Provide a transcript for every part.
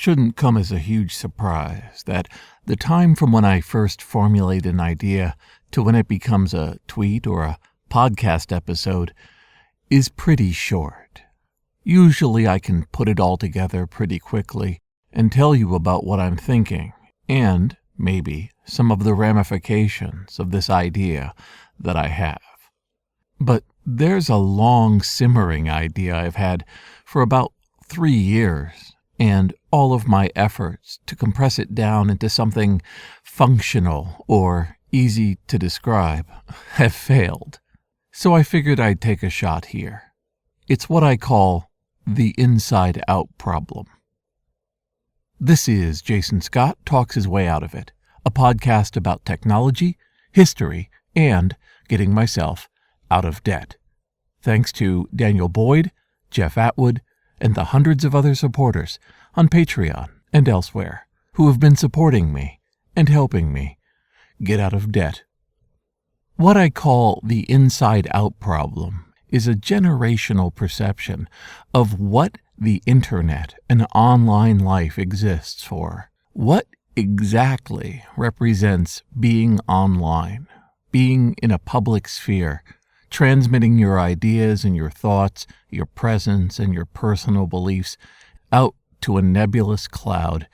shouldn't come as a huge surprise that the time from when I first formulate an idea to when it becomes a tweet or a podcast episode is pretty short. Usually I can put it all together pretty quickly and tell you about what I'm thinking and, maybe, some of the ramifications of this idea that I have. But there's a long simmering idea I've had for about 3 years, and all of my efforts to compress it down into something functional or easy to describe have failed. So I figured I'd take a shot here. It's what I call the inside-out problem. This is Jason Scott Talks His Way Out of It, a podcast about technology, history, and getting myself out of debt. Thanks to Daniel Boyd, Jeff Atwood, and the hundreds of other supporters on Patreon and elsewhere who have been supporting me and helping me get out of debt. What I call the inside-out problem is a generational perception of what the internet and online life exists for. What exactly represents being online, being in a public sphere, transmitting your ideas and your thoughts, your presence and your personal beliefs out to a nebulous cloud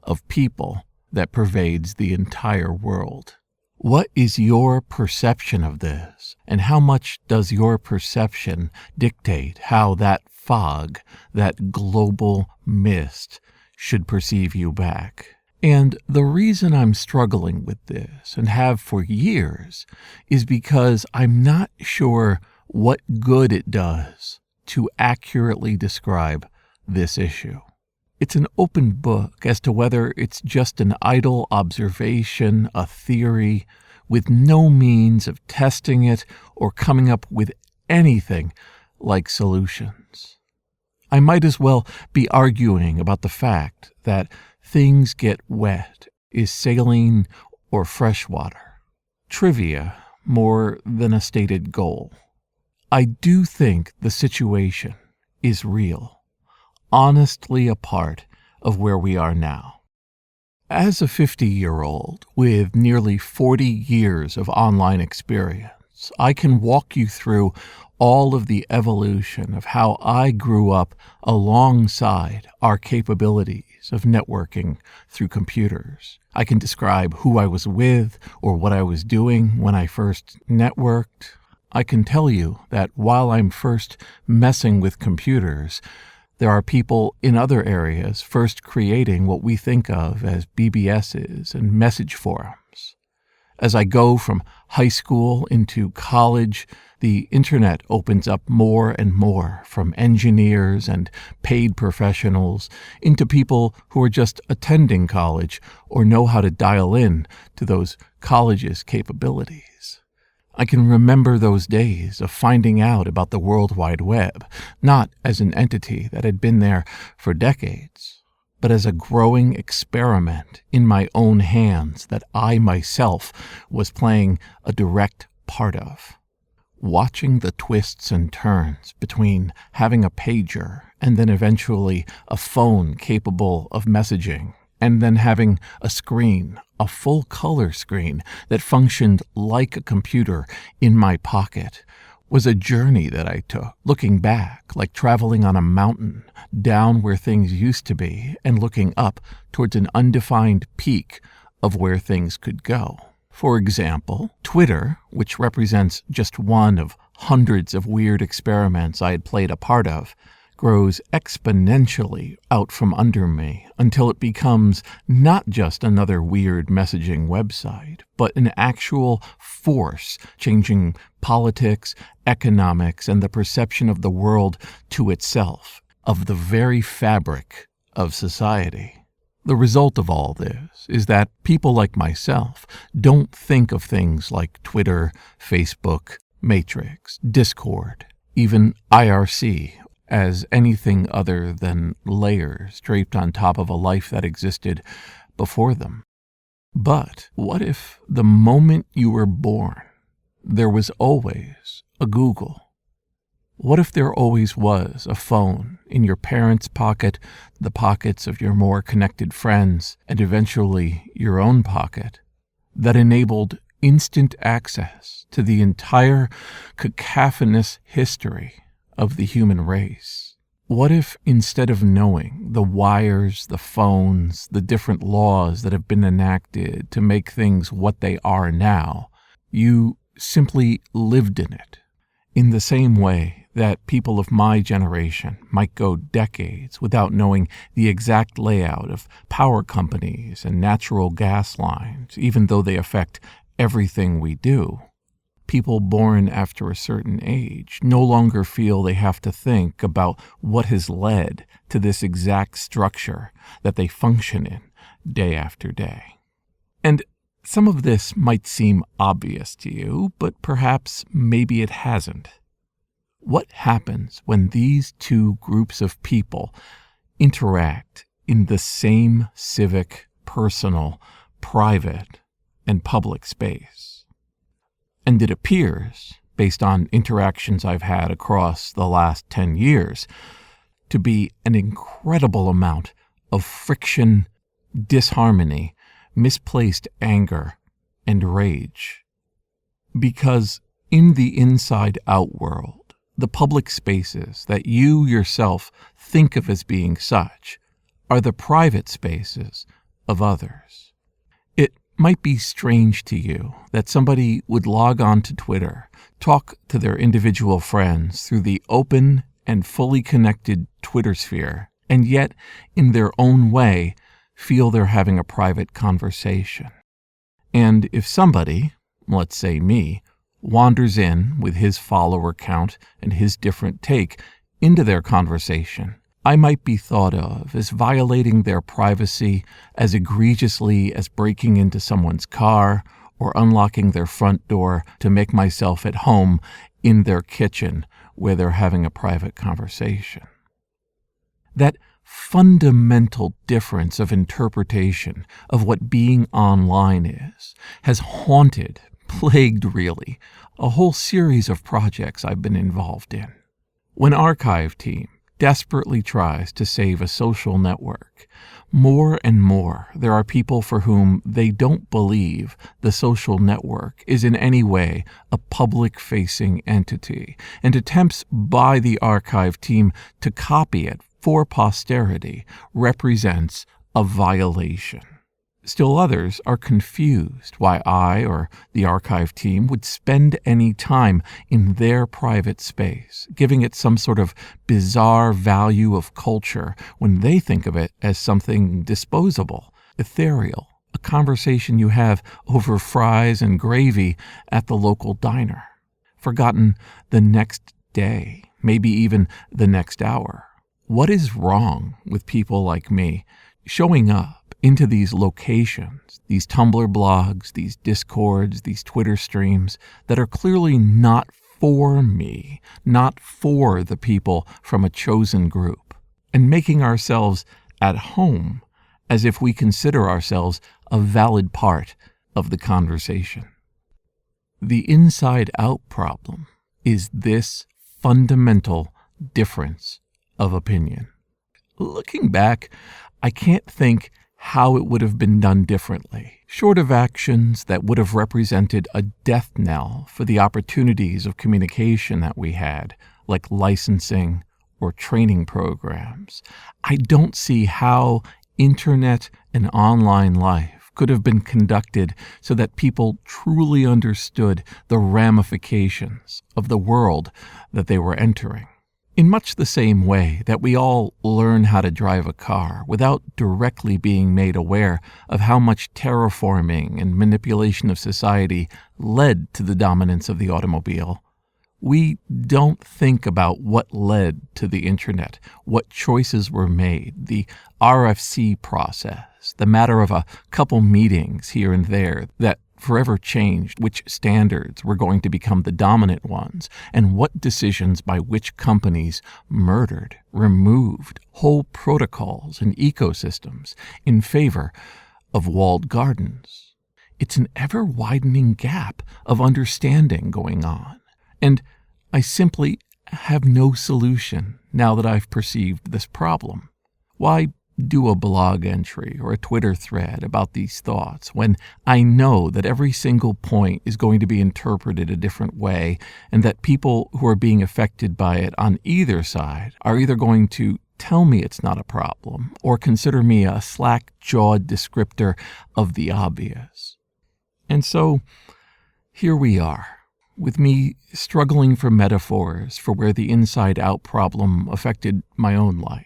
of people that pervades the entire world. What is your perception of this, and how much does your perception dictate how that fog, that global mist, should perceive you back? And the reason I'm struggling with this, and have for years, is because I'm not sure what good it does to accurately describe this issue. It's an open book as to whether it's just an idle observation, a theory, with no means of testing it or coming up with anything like solutions. I might as well be arguing about the fact that things get wet is saline or freshwater. Trivia more than a stated goal. I do think the situation is real, honestly a part of where we are now. As a 50-year-old with nearly 40 years of online experience, I can walk you through all of the evolution of how I grew up alongside our capabilities of networking through computers. I can describe who I was with or what I was doing when I first networked. I can tell you that while I'm first messing with computers, there are people in other areas first creating what we think of as BBSs and message forums. As I go from high school into college, the internet opens up more and more from engineers and paid professionals into people who are just attending college or know how to dial in to those colleges' capabilities. I can remember those days of finding out about the World Wide Web, not as an entity that had been there for decades, but as a growing experiment in my own hands that I myself was playing a direct part of. Watching the twists and turns between having a pager and then eventually a phone capable of messaging, and then having a screen, a full-color screen that functioned like a computer in my pocket, was a journey that I took, looking back like traveling on a mountain, down where things used to be, and looking up towards an undefined peak of where things could go. For example, Twitter, which represents just one of hundreds of weird experiments I had played a part of, grows exponentially out from under me until it becomes not just another weird messaging website, but an actual force changing politics, economics, and the perception of the world to itself, of the very fabric of society. The result of all this is that people like myself don't think of things like Twitter, Facebook, Matrix, Discord, even IRC, as anything other than layers draped on top of a life that existed before them. But what if the moment you were born, there was always a Google? What if there always was a phone in your parents' pocket, the pockets of your more connected friends, and eventually your own pocket, that enabled instant access to the entire cacophonous history of the human race? What if instead of knowing the wires, the phones, the different laws that have been enacted to make things what they are now, you simply lived in it? In the same way that people of my generation might go decades without knowing the exact layout of power companies and natural gas lines, even though they affect everything we do, people born after a certain age no longer feel they have to think about what has led to this exact structure that they function in day after day. And some of this might seem obvious to you, but perhaps maybe it hasn't. What happens when these two groups of people interact in the same civic, personal, private, and public space? And it appears, based on interactions I've had across the last 10 years, to be an incredible amount of friction, disharmony, misplaced anger, and rage. Because in the inside-out world, the public spaces that you yourself think of as being such are the private spaces of others. It might be strange to you that somebody would log on to Twitter, talk to their individual friends through the open and fully connected Twitter sphere, and yet, in their own way, feel they're having a private conversation. And if somebody, let's say me, wanders in with his follower count and his different take into their conversation, I might be thought of as violating their privacy as egregiously as breaking into someone's car or unlocking their front door to make myself at home in their kitchen where they're having a private conversation. That fundamental difference of interpretation of what being online is has haunted, plagued really, a whole series of projects I've been involved in. When Archive Team desperately tries to save a social network, more and more there are people for whom they don't believe the social network is in any way a public-facing entity, and attempts by the Archive Team to copy it for posterity represents a violation. Still others are confused why I or the Archive Team would spend any time in their private space, giving it some sort of bizarre value of culture when they think of it as something disposable, ethereal, a conversation you have over fries and gravy at the local diner, forgotten the next day, maybe even the next hour. What is wrong with people like me showing up into these locations, these Tumblr blogs, these Discords, these Twitter streams that are clearly not for me, not for the people from a chosen group, and making ourselves at home as if we consider ourselves a valid part of the conversation? The inside-out problem is this fundamental difference of opinion. Looking back, I can't think how it would have been done differently, short of actions that would have represented a death knell for the opportunities of communication that we had, like licensing or training programs. I don't see how internet and online life could have been conducted so that people truly understood the ramifications of the world that they were entering. In much the same way that we all learn how to drive a car without directly being made aware of how much terraforming and manipulation of society led to the dominance of the automobile, we don't think about what led to the internet, what choices were made, the RFC process, the matter of a couple meetings here and there that forever changed which standards were going to become the dominant ones, and what decisions by which companies murdered, removed whole protocols and ecosystems in favor of walled gardens. It's an ever-widening gap of understanding going on, and I simply have no solution now that I've perceived this problem. Why do a blog entry or a Twitter thread about these thoughts when I know that every single point is going to be interpreted a different way, and that people who are being affected by it on either side are either going to tell me it's not a problem or consider me a slack-jawed descriptor of the obvious? And so here we are, with me struggling for metaphors for where the inside-out problem affected my own life.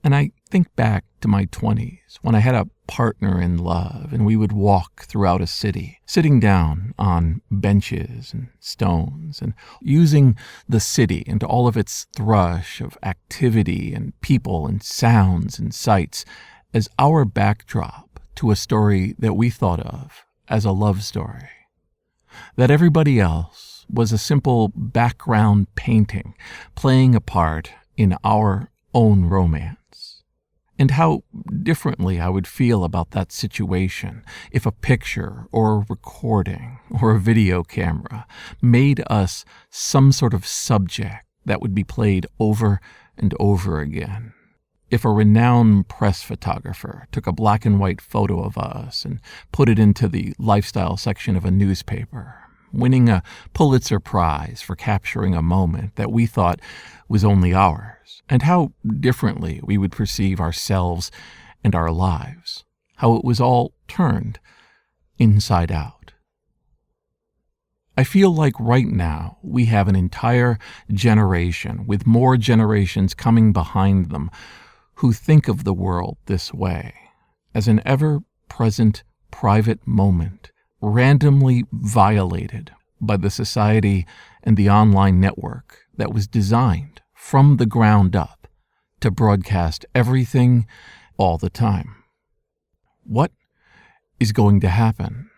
And I think back to my 20s when I had a partner in love and we would walk throughout a city, sitting down on benches and stones and using the city and all of its thrush of activity and people and sounds and sights as our backdrop to a story that we thought of as a love story. That everybody else was a simple background painting playing a part in our own romance. And how differently I would feel about that situation if a picture or a recording or a video camera made us some sort of subject that would be played over and over again. If a renowned press photographer took a black and white photo of us and put it into the lifestyle section of a newspaper, winning a Pulitzer Prize for capturing a moment that we thought was only ours, and how differently we would perceive ourselves and our lives, how it was all turned inside out. I feel like right now we have an entire generation with more generations coming behind them who think of the world this way, as an ever-present private moment randomly violated by the society and the online network that was designed from the ground up to broadcast everything all the time. What is going to happen?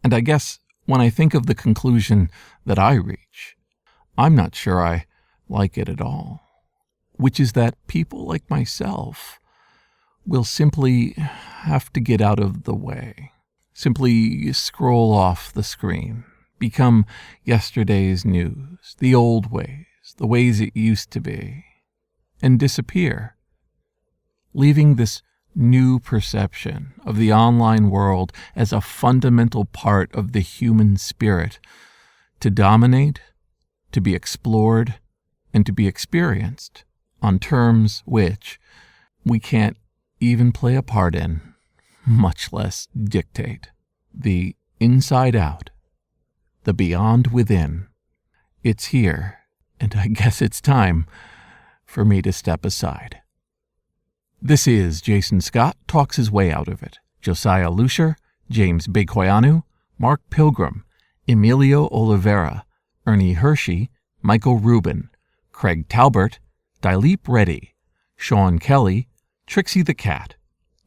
And I guess when I think of the conclusion that I reach, I'm not sure I like it at all, which is that people like myself will simply have to get out of the way. Simply scroll off the screen, become yesterday's news, the old ways, the ways it used to be, and disappear, leaving this new perception of the online world as a fundamental part of the human spirit to dominate, to be explored, and to be experienced on terms which we can't even play a part in, much less dictate. The inside out, the beyond within, it's here, and I guess it's time for me to step aside. This is Jason Scott Talks His Way Out of It. Josiah Lucier, James Bekoyanu, Mark Pilgrim, Emilio Oliveira, Ernie Hershey, Michael Rubin, Craig Talbert, Dilip Reddy, Sean Kelly, Trixie the Cat,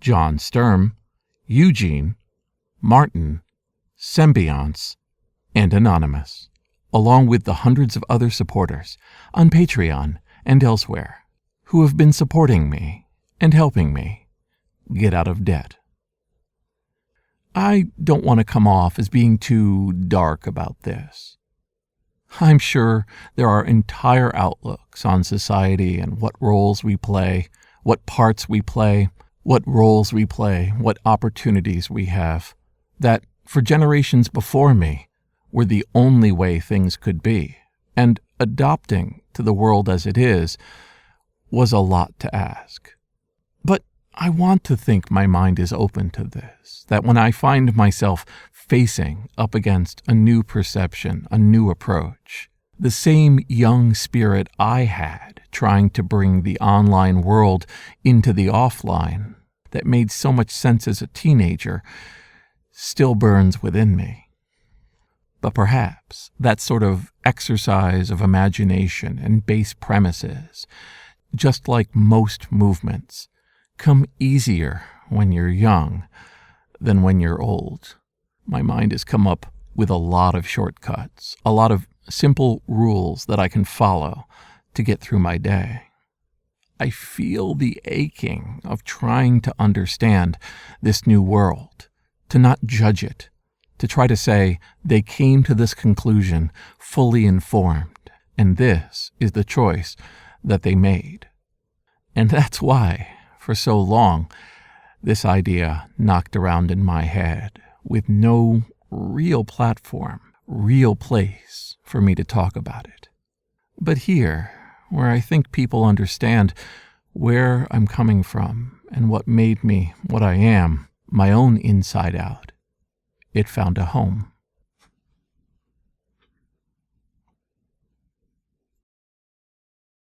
John Sturm, Eugene, Martin, Symbionce, and Anonymous, along with the hundreds of other supporters on Patreon and elsewhere who have been supporting me and helping me get out of debt. I don't want to come off as being too dark about this. I'm sure there are entire outlooks on society and what roles we play, what parts we play, what roles we play, what opportunities we have, that for generations before me were the only way things could be, and adopting to the world as it is was a lot to ask. But I want to think my mind is open to this, that when I find myself facing up against a new perception, a new approach, the same young spirit I had trying to bring the online world into the offline that made so much sense as a teenager still burns within me. But perhaps that sort of exercise of imagination and base premises, just like most movements, come easier when you're young than when you're old. My mind has come up with a lot of shortcuts, a lot of simple rules that I can follow to get through my day. I feel the aching of trying to understand this new world, to not judge it, to try to say they came to this conclusion fully informed And this is the choice that they made. And that's why, for so long, this idea knocked around in my head with no real platform, real place for me to talk about it. But here, where I think people understand where I'm coming from and what made me what I am, my own inside out, it found a home.